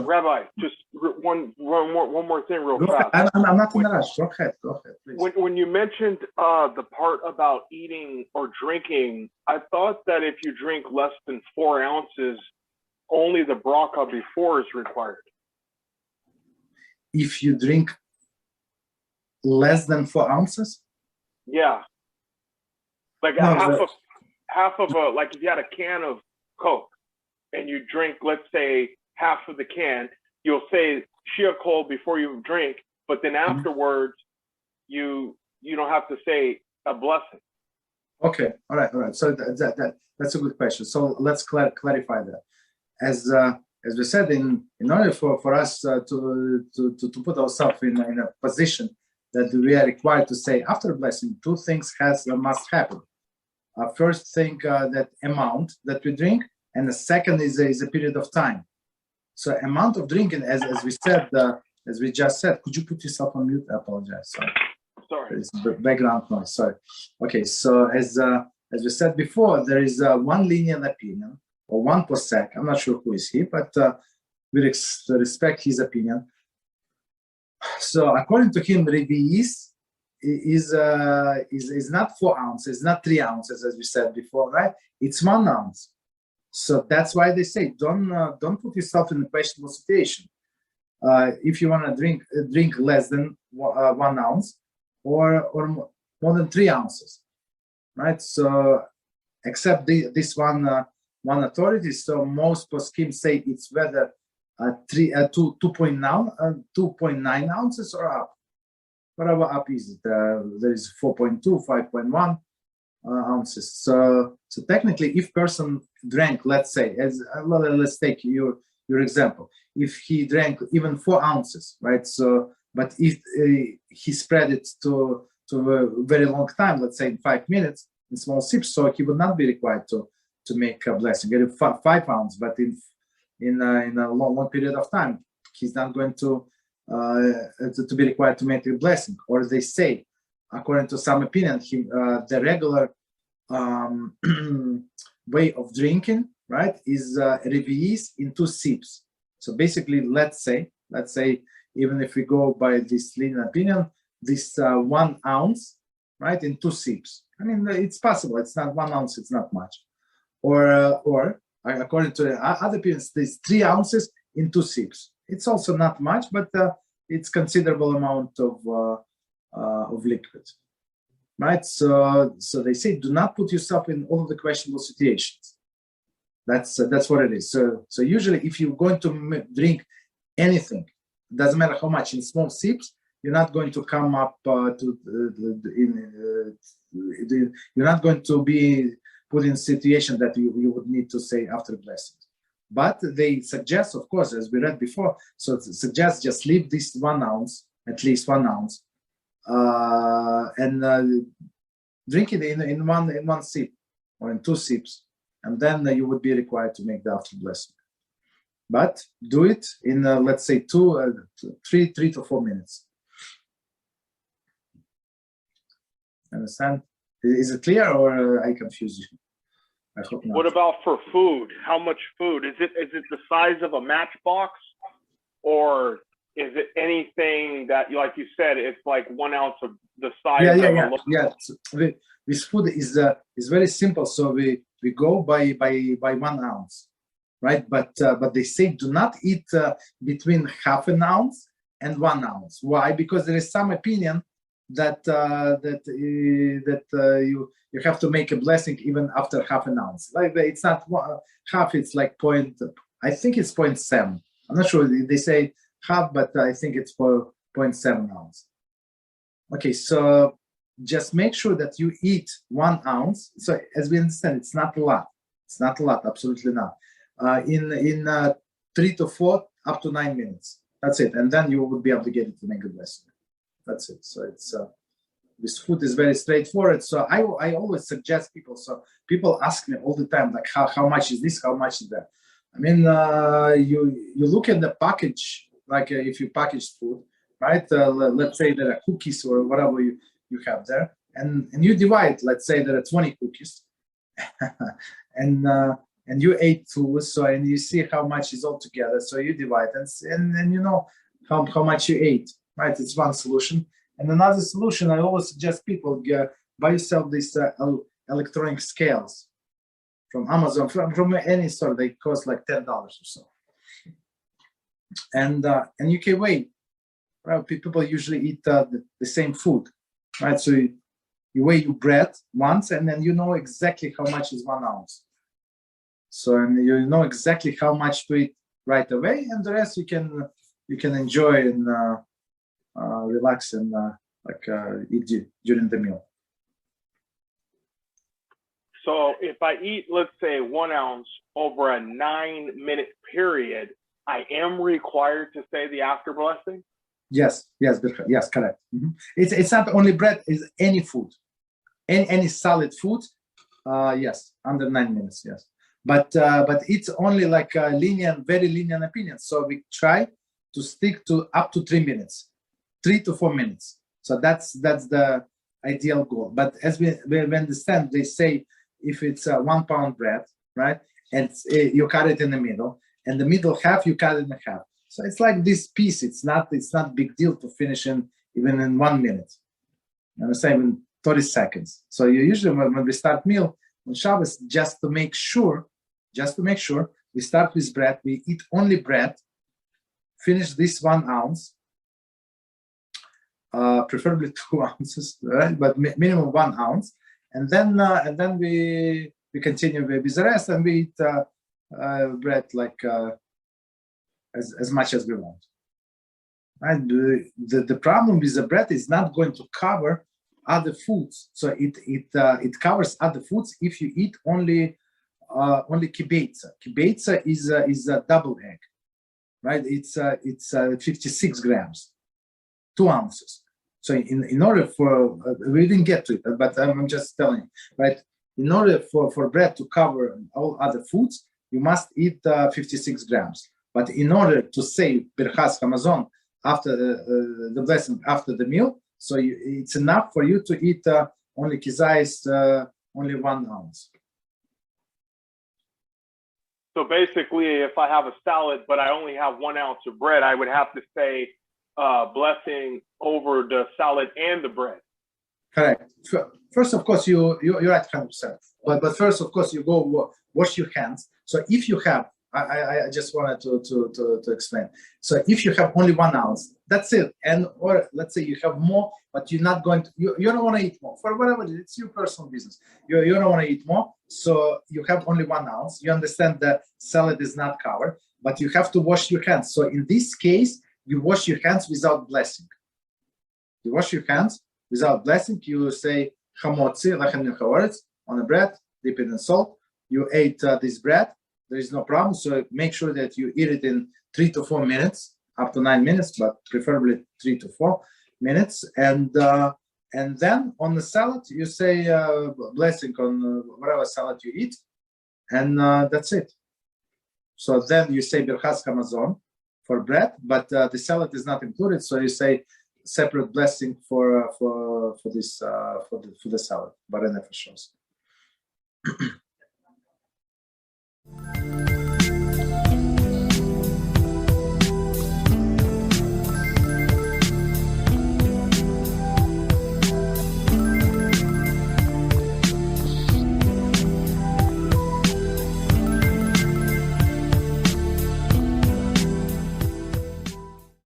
Rabbi, just one more thing real fast. I'm not in a rush. Go ahead, please. When you mentioned the part about eating or drinking, I thought that if you drink less than 4 ounces, only the Brocha before is required. If you drink less than 4 ounces? Yeah. Like half of a, like if you had a can of Coke and you drink, let's say, half of the can, you'll say Shiur Kol before you drink, but then afterwards you don't have to say a blessing. Okay, all right. So that's a good question. So let's clarify that. As we said, in order for us to put ourselves in a position that we are required to say after blessing, 2 things must happen. First thing, that amount that we drink, and the second is a period of time. So amount of drinking, as we said, as we just said. Could you put yourself on mute? I apologize. Sorry. There's background noise. Sorry. Okay. So as we said before, there is one lenient opinion, or one posek. I'm not sure who is he, but we respect his opinion. So according to him, Rabbi is not 4 ounces, not 3 ounces, as we said before, right? It's 1 ounce. So that's why they say don't put yourself in a questionable situation. If you want to drink less than 1 ounce, or more than 3 ounces, right? So except this one authority. So most poskim say it's whether 2.9 ounces or up. Whatever up is it? There is 4.2, 5.1 ounces. So technically, if person drank, let's say, let's take your example. If he drank even 4 ounces, right? So, but if he spread it to a very long time, let's say in 5 minutes, in small sips, so he would not be required to make a blessing. Get 5 ounces, but in a long period of time, he's not going to be required to make a blessing. Or they say, according to some opinion, the regular way of drinking, right, is revi'is in 2 sips. So basically, let's say, even if we go by this lenient opinion, this 1 ounce, right, in 2 sips. I mean, it's possible. It's not 1 ounce. It's not much. Or according to other opinions, there's 3 ounces in 2 sips. It's also not much, but it's considerable amount of liquid, right? So they say, do not put yourself in all of the questionable situations. That's what it is. So usually, if you're going to drink anything, doesn't matter how much, in small sips, you're not going to come up you're not going to be put in a situation that you would need to say after blessing. But they suggest, of course, as we read before, so it suggests just leave this 1 ounce, at least 1 ounce, and drink it in one sip or in 2 sips, and then you would be required to make the after blessing. But do it in let's say 3 to 4 minutes. Understand? Is it clear, or I confuse you? I hope not. What about for food? How much food? Is it the size of a matchbox, or is it anything that, like you said, it's like 1 ounce of the size of a This food is very simple. So we go by 1 ounce, right? But they say do not eat between half an ounce and 1 ounce. Why? Because there is some opinion that you have to make a blessing even after half an ounce. Like it's not half; it's like I think it's 0.7. I'm not sure they say half, but I think it's for 0.7 ounce. Okay, so just make sure that you eat 1 ounce. So as we understand, it's not a lot. It's not a lot, absolutely not. In 3 to 4 up to 9 minutes. That's it, and then you will be obligated to make a blessing. That's it. So it's this food is very straightforward. So I always suggest people. So people ask me all the time, like how much is this? How much is that? I mean, you look at the package, like if you package food, right? Let's say there are cookies or whatever you have there, and you divide. Let's say there are 20 cookies, and and you ate two, so and you see how much is all together, so you divide and you know how much you ate, right? It's one solution. And another solution, I always suggest people buy yourself these electronic scales from Amazon, from any store. They cost like $10 or so, and you can weigh. Right? People usually eat the same food, right? So you weigh your bread once, and then you know exactly how much is 1 ounce. So and you know exactly how much to eat right away, and the rest you can enjoy and relax and eat during the meal. So if I eat, let's say, 1 ounce over a 9-minute period, I am required to say the after blessing? Yes, correct. Mm-hmm. It's not only bread; it's any food, any solid food. Yes, under 9 minutes. Yes, but it's only like a very lenient opinion. So we try to stick to up to 3 minutes, 3 to 4 minutes. So that's the ideal goal. But as we understand, they say if it's 1 pound bread, right, and you cut it in the middle, and the middle half you cut in half. So it's like this piece. It's not big deal to finish even in 1 minute. I'm saying in 30 seconds. So you usually when we start meal on Shabbos, just to make sure, we start with bread. We eat only bread. Finish this 1 ounce, preferably 2 ounces, right? But minimum 1 ounce, and then we continue with the rest, and we eat bread like. As much as we want. And the problem with the bread is not going to cover other foods. So it covers other foods if you eat only kibetza. Kibetza is a double egg, right? It's 56 grams, 2 ounces. So in order for we didn't get to it, but I'm just telling you, right? In order for bread to cover all other foods, you must eat 56 grams. But in order to say Berachos Hamazon after the blessing after the meal, so it's enough for you to eat only kizayis, only 1 ounce. So basically, if I have a salad, but I only have 1 ounce of bread, I would have to say blessing over the salad and the bread. Correct. First, of course, you're right 100%. But first, of course, you go wash your hands. So if you have, I just wanted to explain. So if you have only 1 ounce, that's it. And or let's say you have more, but you're not going to, you don't want to eat more for whatever it's your personal business. You don't want to eat more, so you have only 1 ounce. You understand that salad is not covered, but you have to wash your hands. So in this case, you wash your hands without blessing. You wash your hands without blessing. You say chamotzi lechem nechaoretz on the bread, dip it in salt. You ate this bread. There is no problem. So make sure that you eat it in 3 to 4 minutes, up to 9 minutes, but preferably 3 to 4 minutes. And then on the salad, you say blessing on whatever salad you eat, and that's it. So then you say Berachos Hamazon for bread, but the salad is not included. So you say separate blessing for the salad, but nefashos.